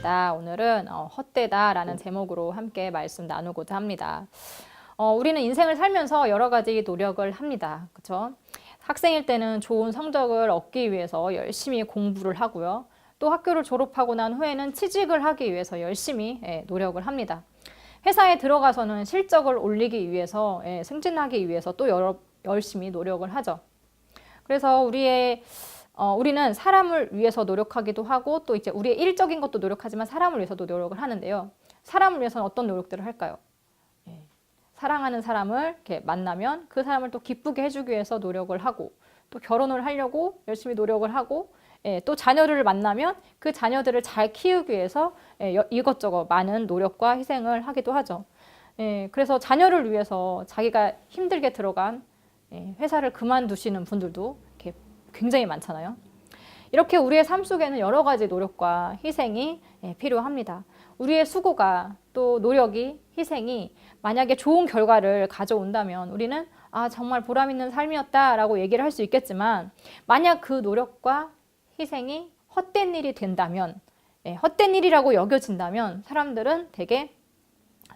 시간입니다. 오늘은 헛되다라는 제목으로 함께 말씀 나누고자 합니다. 우리는 인생을 살면서 여러 가지 노력을 합니다. 그렇죠? 학생일 때는 좋은 성적을 얻기 위해서 열심히 공부를 하고요. 또 학교를 졸업하고 난 후에는 취직을 하기 위해서 열심히 노력을 합니다. 회사에 들어가서는 실적을 올리기 위해서, 승진하기 위해서 또 열심히 노력을 하죠. 그래서 우리는 사람을 위해서 노력하기도 하고 또 이제 우리의 일적인 것도 노력하지만 사람을 위해서도 노력을 하는데요. 사람을 위해서는 어떤 노력들을 할까요? 사랑하는 사람을 이렇게 만나면 그 사람을 또 기쁘게 해주기 위해서 노력을 하고 또 결혼을 하려고 열심히 노력을 하고 또 자녀를 만나면 그 자녀들을 잘 키우기 위해서 이것저것 많은 노력과 희생을 하기도 하죠. 그래서 자녀를 위해서 자기가 힘들게 들어간 회사를 그만두시는 분들도 이렇게 굉장히 많잖아요. 이렇게 우리의 삶 속에는 여러 가지 노력과 희생이 필요합니다. 우리의 수고가 또 노력이 희생이 만약에 좋은 결과를 가져온다면 우리는 정말 보람 있는 삶이었다라고 얘기를 할 수 있겠지만 만약 그 노력과 희생이 헛된 일이 된다면 헛된 일이라고 여겨진다면 사람들은 되게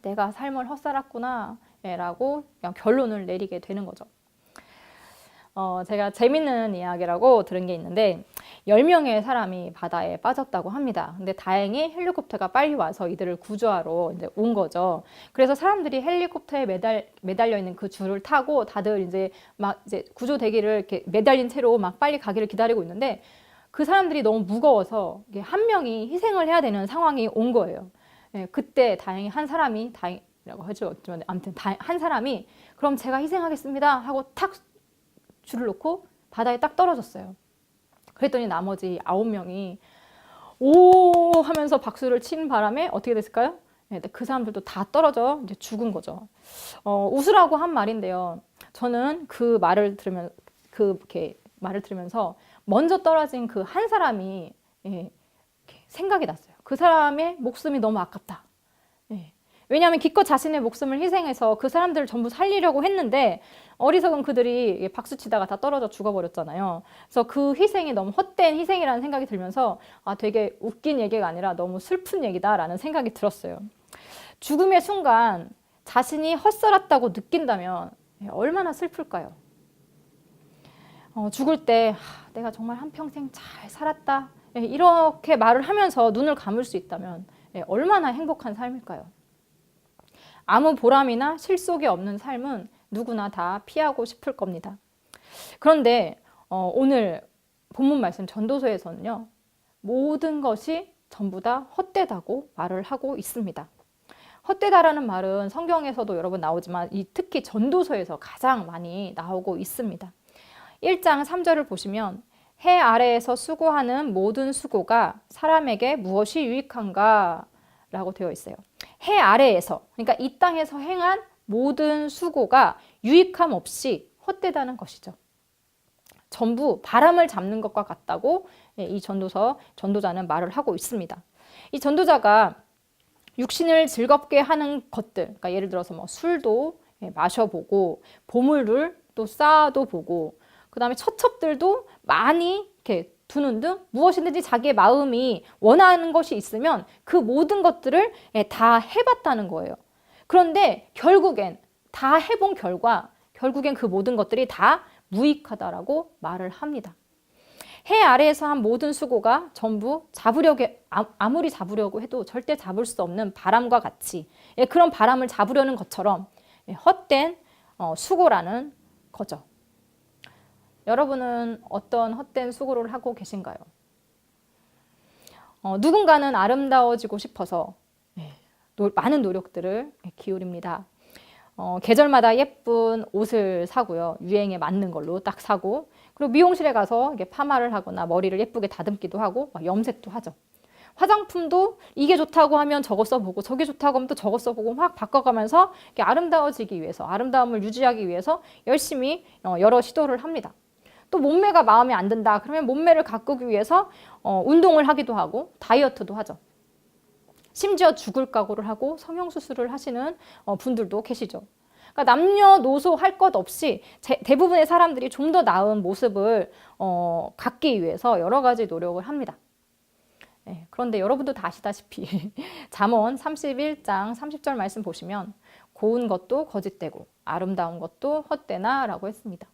내가 삶을 헛살았구나 라고 그냥 결론을 내리게 되는 거죠. 제가 재밌는 이야기라고 들은 게 있는데 10명의 사람이 바다에 빠졌다고 합니다. 근데 다행히 헬리콥터가 빨리 와서 이들을 구조하러 이제 온 거죠. 그래서 사람들이 헬리콥터에 매달려 있는 그 줄을 타고 다들 이제 구조 대기를 이렇게 매달린 채로 막 빨리 가기를 기다리고 있는데 그 사람들이 너무 무거워서 한 명이 희생을 해야 되는 상황이 온 거예요. 그때 다행히 한 사람이 다행이라고 하죠. 아무튼 한 사람이 그럼 제가 희생하겠습니다 하고 탁 줄을 놓고 바다에 딱 떨어졌어요. 그랬더니 나머지 9명이 오 하면서 박수를 친 바람에 어떻게 됐을까요? 그 사람들도 다 떨어져 이제 죽은 거죠. 웃으라고 한 말인데요. 저는 그 말을 들으면서 먼저 떨어진 그 한 사람이 생각이 났어요. 그 사람의 목숨이 너무 아깝다. 왜냐하면 기껏 자신의 목숨을 희생해서 그 사람들을 전부 살리려고 했는데 어리석은 그들이 박수치다가 다 떨어져 죽어버렸잖아요. 그래서 그 희생이 너무 헛된 희생이라는 생각이 들면서 되게 웃긴 얘기가 아니라 너무 슬픈 얘기다라는 생각이 들었어요. 죽음의 순간 자신이 헛살았다고 느낀다면 얼마나 슬플까요? 죽을 때 내가 정말 한평생 잘 살았다 이렇게 말을 하면서 눈을 감을 수 있다면 얼마나 행복한 삶일까요? 아무 보람이나 실속이 없는 삶은 누구나 다 피하고 싶을 겁니다. 그런데 오늘 본문 말씀 전도서에서는요. 모든 것이 전부 다 헛되다고 말을 하고 있습니다. 헛되다라는 말은 성경에서도 여러 번 나오지만 특히 전도서에서 가장 많이 나오고 있습니다. 1장 3절을 보시면 해 아래에서 수고하는 모든 수고가 사람에게 무엇이 유익한가? 라고 되어 있어요. 해 아래에서, 그러니까 이 땅에서 행한 모든 수고가 유익함 없이 헛되다는 것이죠. 전부 바람을 잡는 것과 같다고 이 전도자는 말을 하고 있습니다. 이 전도자가 육신을 즐겁게 하는 것들, 그러니까 예를 들어서 술도 마셔보고 보물을 또 쌓아도 보고 그 다음에 처첩들도 많이 이렇게 두는 등 무엇이든지 자기의 마음이 원하는 것이 있으면 그 모든 것들을 다 해봤다는 거예요. 그런데 결국엔 다 해본 결과 결국엔 그 모든 것들이 다 무익하다라고 말을 합니다. 해 아래에서 한 모든 수고가 전부 아무리 잡으려고 해도 절대 잡을 수 없는 바람과 같이 그런 바람을 잡으려는 것처럼 헛된 수고라는 거죠. 여러분은 어떤 헛된 수고를 하고 계신가요? 누군가는 아름다워지고 싶어서 많은 노력들을 기울입니다. 계절마다 예쁜 옷을 사고요. 유행에 맞는 걸로 딱 사고 그리고 미용실에 가서 파마를 하거나 머리를 예쁘게 다듬기도 하고 염색도 하죠. 화장품도 이게 좋다고 하면 저거 써보고 저게 좋다고 하면 또 저거 써보고 막 바꿔가면서 아름다워지기 위해서 아름다움을 유지하기 위해서 열심히 여러 시도를 합니다. 또 몸매가 마음에 안 든다 그러면 몸매를 가꾸기 위해서 운동을 하기도 하고 다이어트도 하죠. 심지어 죽을 각오를 하고 성형수술을 하시는 분들도 계시죠. 그러니까 남녀노소 할 것 없이 대부분의 사람들이 좀 더 나은 모습을 갖기 위해서 여러 가지 노력을 합니다. 그런데 여러분도 다 아시다시피 잠언 31장 30절 말씀 보시면 고운 것도 거짓되고 아름다운 것도 헛되나 라고 했습니다.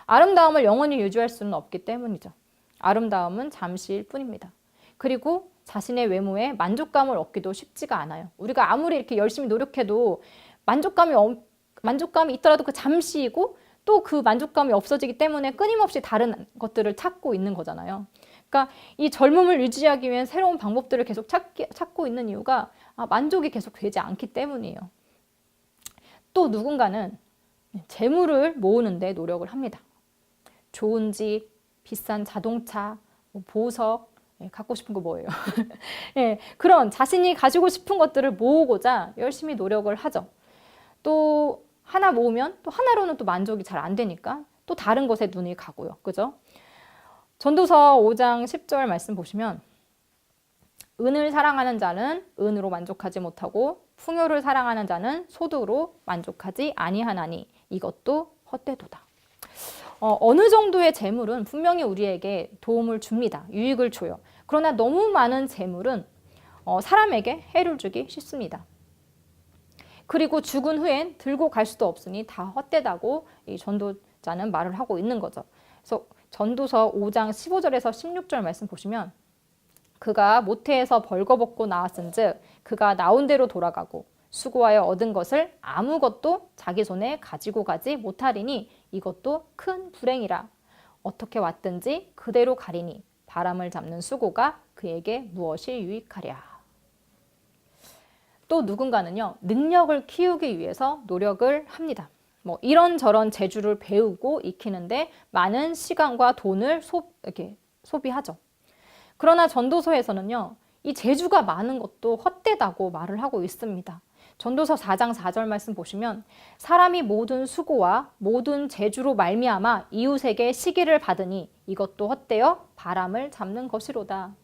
아름다움을 영원히 유지할 수는 없기 때문이죠. 아름다움은 잠시일 뿐입니다. 그리고 자신의 외모에 만족감을 얻기도 쉽지가 않아요. 우리가 아무리 이렇게 열심히 노력해도 만족감이 있더라도 그 잠시이고 또 그 만족감이 없어지기 때문에 끊임없이 다른 것들을 찾고 있는 거잖아요. 그러니까 이 젊음을 유지하기 위한 새로운 방법들을 계속 찾고 있는 이유가 만족이 계속 되지 않기 때문이에요. 또 누군가는 재물을 모으는데 노력을 합니다. 좋은 집, 비싼 자동차, 보석, 갖고 싶은 거 뭐예요? 그런 자신이 가지고 싶은 것들을 모으고자 열심히 노력을 하죠. 또 하나 모으면 또 하나로는 또 만족이 잘 안 되니까 또 다른 것에 눈이 가고요. 그죠? 전도서 5장 10절 말씀 보시면 은을 사랑하는 자는 은으로 만족하지 못하고 풍요를 사랑하는 자는 소득으로 만족하지 아니하나니 이것도 헛되도다. 어느 정도의 재물은 분명히 우리에게 도움을 줍니다. 유익을 줘요. 그러나 너무 많은 재물은 사람에게 해를 주기 쉽습니다. 그리고 죽은 후엔 들고 갈 수도 없으니 다 헛되다고 이 전도자는 말을 하고 있는 거죠. 그래서 전도서 5장 15절에서 16절 말씀 보시면 그가 모태에서 벌거벗고 나왔은즉 그가 나온 대로 돌아가고 수고하여 얻은 것을 아무것도 자기 손에 가지고 가지 못하리니 이것도 큰 불행이라. 어떻게 왔든지 그대로 가리니 바람을 잡는 수고가 그에게 무엇이 유익하랴. 또 누군가는요, 능력을 키우기 위해서 노력을 합니다. 이런저런 재주를 배우고 익히는데 많은 시간과 돈을 이렇게 소비하죠. 그러나 전도서에서는요, 이 재주가 많은 것도 헛되다고 말을 하고 있습니다. 전도서 4장 4절 말씀 보시면 사람이 모든 수고와 모든 재주로 말미암아 이웃에게 시기를 받으니 이것도 헛되어 바람을 잡는 것이로다.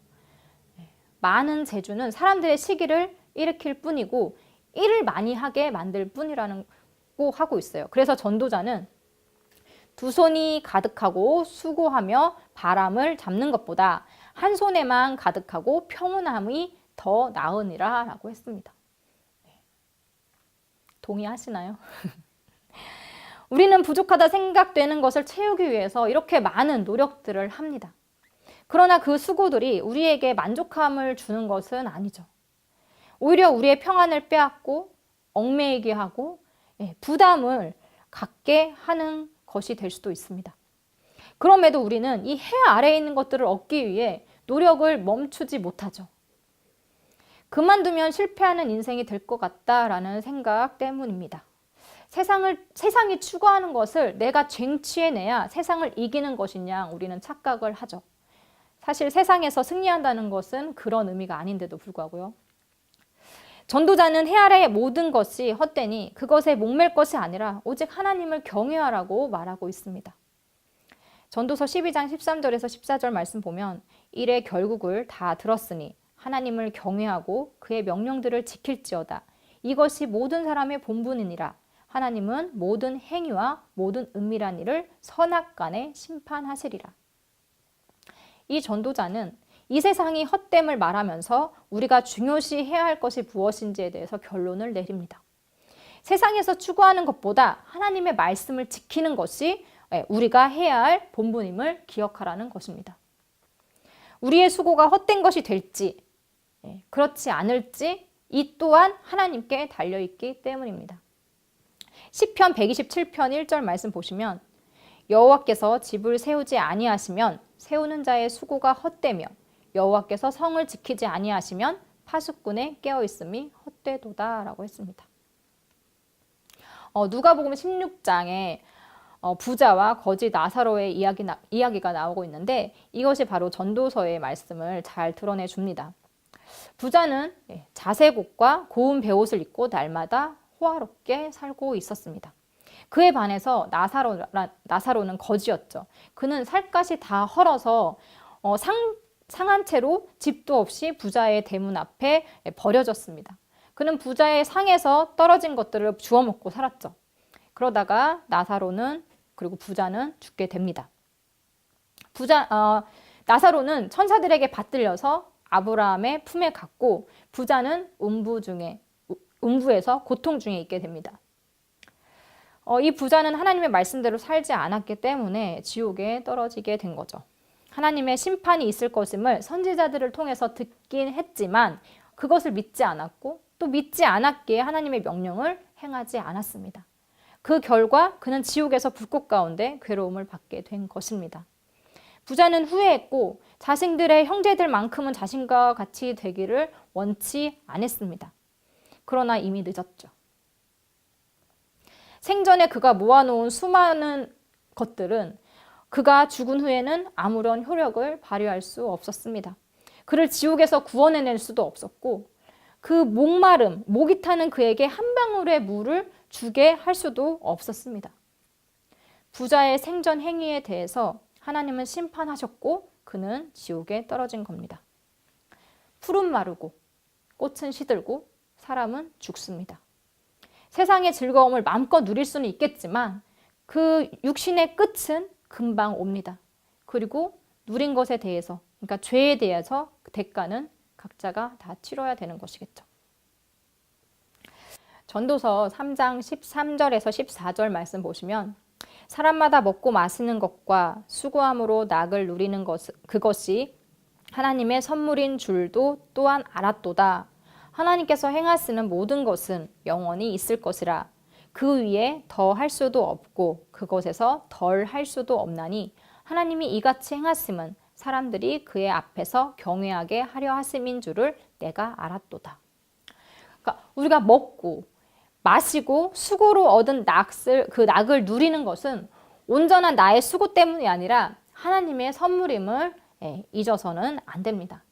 많은 재주는 사람들의 시기를 일으킬 뿐이고 일을 많이 하게 만들 뿐이라고 하고 있어요. 그래서 전도자는 두 손이 가득하고 수고하며 바람을 잡는 것보다 한 손에만 가득하고 평온함이 더 나으니라 라고 했습니다. 동의하시나요? 우리는 부족하다 생각되는 것을 채우기 위해서 이렇게 많은 노력들을 합니다. 그러나 그 수고들이 우리에게 만족함을 주는 것은 아니죠. 오히려 우리의 평안을 빼앗고 얽매이게 하고 부담을 갖게 하는 것이 될 수도 있습니다. 그럼에도 우리는 이 해 아래에 있는 것들을 얻기 위해 노력을 멈추지 못하죠. 그만두면 실패하는 인생이 될 것 같다라는 생각 때문입니다. 세상이 추구하는 것을 내가 쟁취해내야 세상을 이기는 것이냐 우리는 착각을 하죠. 사실 세상에서 승리한다는 것은 그런 의미가 아닌데도 불구하고요. 전도자는 해 아래의 모든 것이 헛되니 그것에 목맬 것이 아니라 오직 하나님을 경외하라고 말하고 있습니다. 전도서 12장 13절에서 14절 말씀 보면 일의 결국을 다 들었으니 하나님을 경외하고 그의 명령들을 지킬지어다. 이것이 모든 사람의 본분이니라. 하나님은 모든 행위와 모든 은밀한 일을 선악간에 심판하시리라. 이 전도자는 이 세상이 헛됨을 말하면서 우리가 중요시해야 할 것이 무엇인지에 대해서 결론을 내립니다. 세상에서 추구하는 것보다 하나님의 말씀을 지키는 것이 우리가 해야 할 본분임을 기억하라는 것입니다. 우리의 수고가 헛된 것이 될지 그렇지 않을지 이 또한 하나님께 달려있기 때문입니다. 시편 127편 1절 말씀 보시면 여호와께서 집을 세우지 아니하시면 세우는 자의 수고가 헛되며 여호와께서 성을 지키지 아니하시면 파수꾼의 깨어있음이 헛되도다 라고 했습니다. 누가복음 16장에 부자와 거지 나사로의 이야기가 나오고 있는데 이것이 바로 전도서의 말씀을 잘 드러내 줍니다. 부자는 자색옷과 고운 베옷을 입고 날마다 호화롭게 살고 있었습니다. 그에 반해서 나사로는 거지였죠. 그는 살갗이 다 헐어서 상한 채로 집도 없이 부자의 대문 앞에 버려졌습니다. 그는 부자의 상에서 떨어진 것들을 주워 먹고 살았죠. 그러다가 나사로는 그리고 부자는 죽게 됩니다. 나사로는 천사들에게 받들려서 아브라함의 품에 갔고 부자는 음부에서 고통 중에 있게 됩니다. 이 부자는 하나님의 말씀대로 살지 않았기 때문에 지옥에 떨어지게 된 거죠. 하나님의 심판이 있을 것임을 선지자들을 통해서 듣긴 했지만 그것을 믿지 않았고 또 믿지 않았기에 하나님의 명령을 행하지 않았습니다. 그 결과 그는 지옥에서 불꽃 가운데 괴로움을 받게 된 것입니다. 부자는 후회했고 자신들의 형제들만큼은 자신과 같이 되기를 원치 않았습니다. 그러나 이미 늦었죠. 생전에 그가 모아놓은 수많은 것들은 그가 죽은 후에는 아무런 효력을 발휘할 수 없었습니다. 그를 지옥에서 구원해낼 수도 없었고 그 목이 타는 그에게 한 방울의 물을 주게 할 수도 없었습니다. 부자의 생전 행위에 대해서 하나님은 심판하셨고 그는 지옥에 떨어진 겁니다. 풀은 마르고 꽃은 시들고 사람은 죽습니다. 세상의 즐거움을 마음껏 누릴 수는 있겠지만 그 육신의 끝은 금방 옵니다. 그리고 누린 것에 대해서, 그러니까 죄에 대해서 대가는 각자가 다 치러야 되는 것이겠죠. 전도서 3장 13절에서 14절 말씀 보시면 사람마다 먹고 마시는 것과 수고함으로 낙을 누리는 그것이 하나님의 선물인 줄도 또한 알았도다. 하나님께서 행하시는 모든 것은 영원히 있을 것이라. 그 위에 더 할 수도 없고 그것에서 덜 할 수도 없나니 하나님이 이같이 행하심은 사람들이 그의 앞에서 경외하게 하려 하심인 줄을 내가 알았도다. 그러니까 우리가 먹고 마시고 수고로 얻은 그 낙을 누리는 것은 온전한 나의 수고 때문이 아니라 하나님의 선물임을 잊어서는 안 됩니다.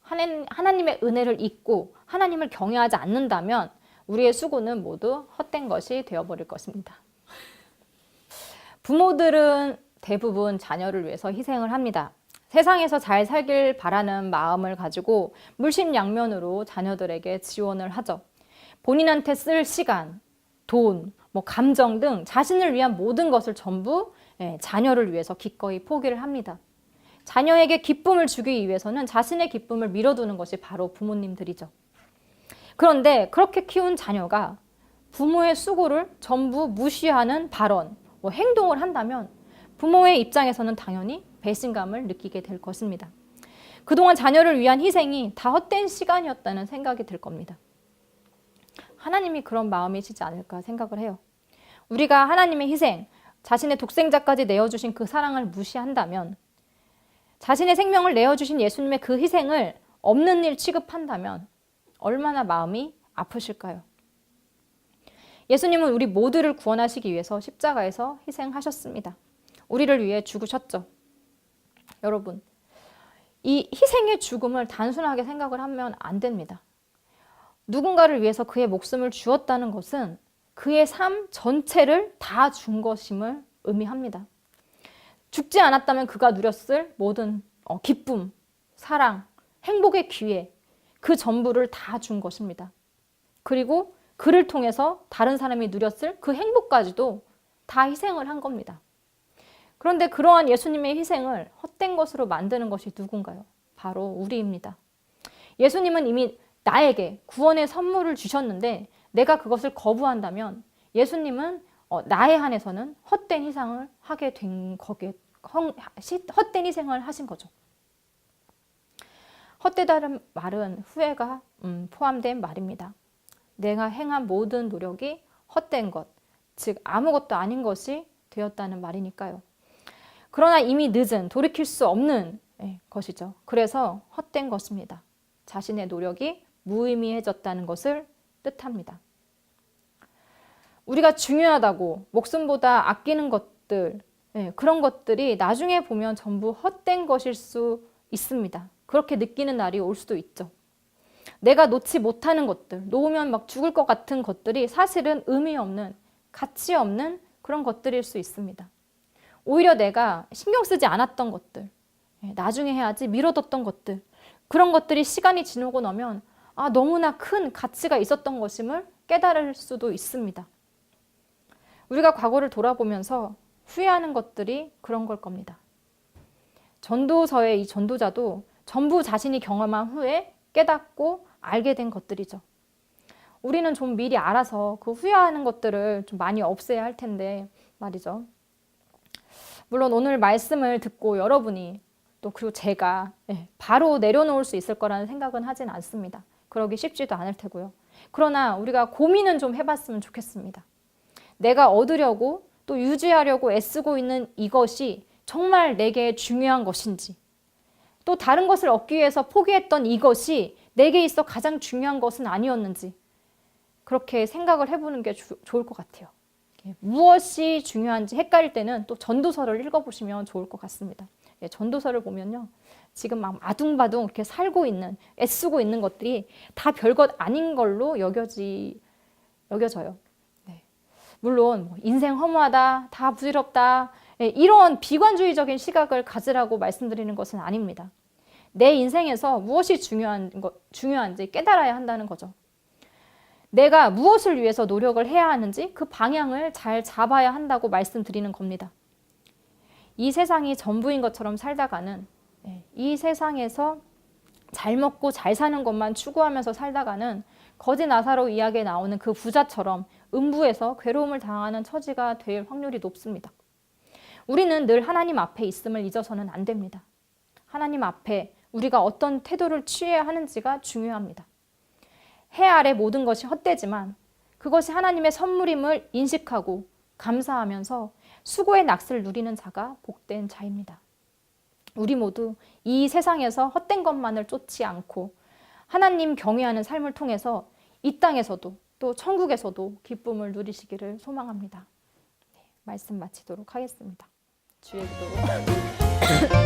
하나님의 은혜를 잊고 하나님을 경외하지 않는다면 우리의 수고는 모두 헛된 것이 되어버릴 것입니다. 부모들은 대부분 자녀를 위해서 희생을 합니다. 세상에서 잘 살길 바라는 마음을 가지고 물심양면으로 자녀들에게 지원을 하죠. 본인한테 쓸 시간, 돈, 감정 등 자신을 위한 모든 것을 전부 자녀를 위해서 기꺼이 포기를 합니다. 자녀에게 기쁨을 주기 위해서는 자신의 기쁨을 밀어두는 것이 바로 부모님들이죠. 그런데 그렇게 키운 자녀가 부모의 수고를 전부 무시하는 발언, 행동을 한다면 부모의 입장에서는 당연히 배신감을 느끼게 될 것입니다. 그동안 자녀를 위한 희생이 다 헛된 시간이었다는 생각이 들 겁니다. 하나님이 그런 마음이시지 않을까 생각을 해요. 우리가 하나님의 희생, 자신의 독생자까지 내어주신 그 사랑을 무시한다면, 자신의 생명을 내어주신 예수님의 그 희생을 없는 일 취급한다면 얼마나 마음이 아프실까요? 예수님은 우리 모두를 구원하시기 위해서 십자가에서 희생하셨습니다. 우리를 위해 죽으셨죠. 여러분, 이 희생의 죽음을 단순하게 생각을 하면 안 됩니다. 누군가를 위해서 그의 목숨을 주었다는 것은 그의 삶 전체를 다 준 것임을 의미합니다. 죽지 않았다면 그가 누렸을 모든 기쁨, 사랑, 행복의 기회, 그 전부를 다 준 것입니다. 그리고 그를 통해서 다른 사람이 누렸을 그 행복까지도 다 희생을 한 겁니다. 그런데 그러한 예수님의 희생을 헛된 것으로 만드는 것이 누군가요? 바로 우리입니다. 예수님은 이미 나에게 구원의 선물을 주셨는데 내가 그것을 거부한다면 예수님은 나에 한해서는 헛된 희생을 하게 된 거기에 헛된 희생을 하신 거죠. 헛되다는 말은 후회가 포함된 말입니다. 내가 행한 모든 노력이 헛된 것, 즉 아무것도 아닌 것이 되었다는 말이니까요. 그러나 이미 늦은, 돌이킬 수 없는 것이죠. 그래서 헛된 것입니다. 자신의 노력이 무의미해졌다는 것을 뜻합니다. 우리가 중요하다고 목숨보다 아끼는 것들, 그런 것들이 나중에 보면 전부 헛된 것일 수 있습니다. 그렇게 느끼는 날이 올 수도 있죠. 내가 놓지 못하는 것들, 놓으면 막 죽을 것 같은 것들이 사실은 의미 없는, 가치 없는 그런 것들일 수 있습니다. 오히려 내가 신경 쓰지 않았던 것들, 나중에 해야지 미뤄뒀던 것들, 그런 것들이 시간이 지나고 나면 너무나 큰 가치가 있었던 것임을 깨달을 수도 있습니다. 우리가 과거를 돌아보면서 후회하는 것들이 그런 걸 겁니다. 전도서의 이 전도자도 전부 자신이 경험한 후에 깨닫고 알게 된 것들이죠. 우리는 좀 미리 알아서 그 후회하는 것들을 좀 많이 없애야 할 텐데 말이죠. 물론 오늘 말씀을 듣고 여러분이 또 그리고 제가 바로 내려놓을 수 있을 거라는 생각은 하진 않습니다. 그러기 쉽지도 않을 테고요. 그러나 우리가 고민은 좀 해봤으면 좋겠습니다. 내가 얻으려고 또 유지하려고 애쓰고 있는 이것이 정말 내게 중요한 것인지, 또 다른 것을 얻기 위해서 포기했던 이것이 내게 있어 가장 중요한 것은 아니었는지 그렇게 생각을 해보는 게 좋을 것 같아요. 무엇이 중요한지 헷갈릴 때는 또 전도서를 읽어보시면 좋을 것 같습니다. 전도서를 보면요, 지금 막 아둥바둥 이렇게 살고 있는, 애쓰고 있는 것들이 다 별것 아닌 걸로 여겨져요. 물론 인생 허무하다, 다 부질없다, 이런 비관주의적인 시각을 가지라고 말씀드리는 것은 아닙니다. 내 인생에서 무엇이 중요한지 깨달아야 한다는 거죠. 내가 무엇을 위해서 노력을 해야 하는지 그 방향을 잘 잡아야 한다고 말씀드리는 겁니다. 이 세상이 전부인 것처럼 살다가는, 이 세상에서 잘 먹고 잘 사는 것만 추구하면서 살다가는 거지 나사로 이야기에 나오는 그 부자처럼 음부에서 괴로움을 당하는 처지가 될 확률이 높습니다. 우리는 늘 하나님 앞에 있음을 잊어서는 안 됩니다. 하나님 앞에 우리가 어떤 태도를 취해야 하는지가 중요합니다. 해 아래 모든 것이 헛되지만 그것이 하나님의 선물임을 인식하고 감사하면서 수고의 낙을 누리는 자가 복된 자입니다. 우리 모두 이 세상에서 헛된 것만을 쫓지 않고 하나님 경외하는 삶을 통해서 이 땅에서도 또 천국에서도 기쁨을 누리시기를 소망합니다. 말씀 마치도록 하겠습니다. 주의 기도로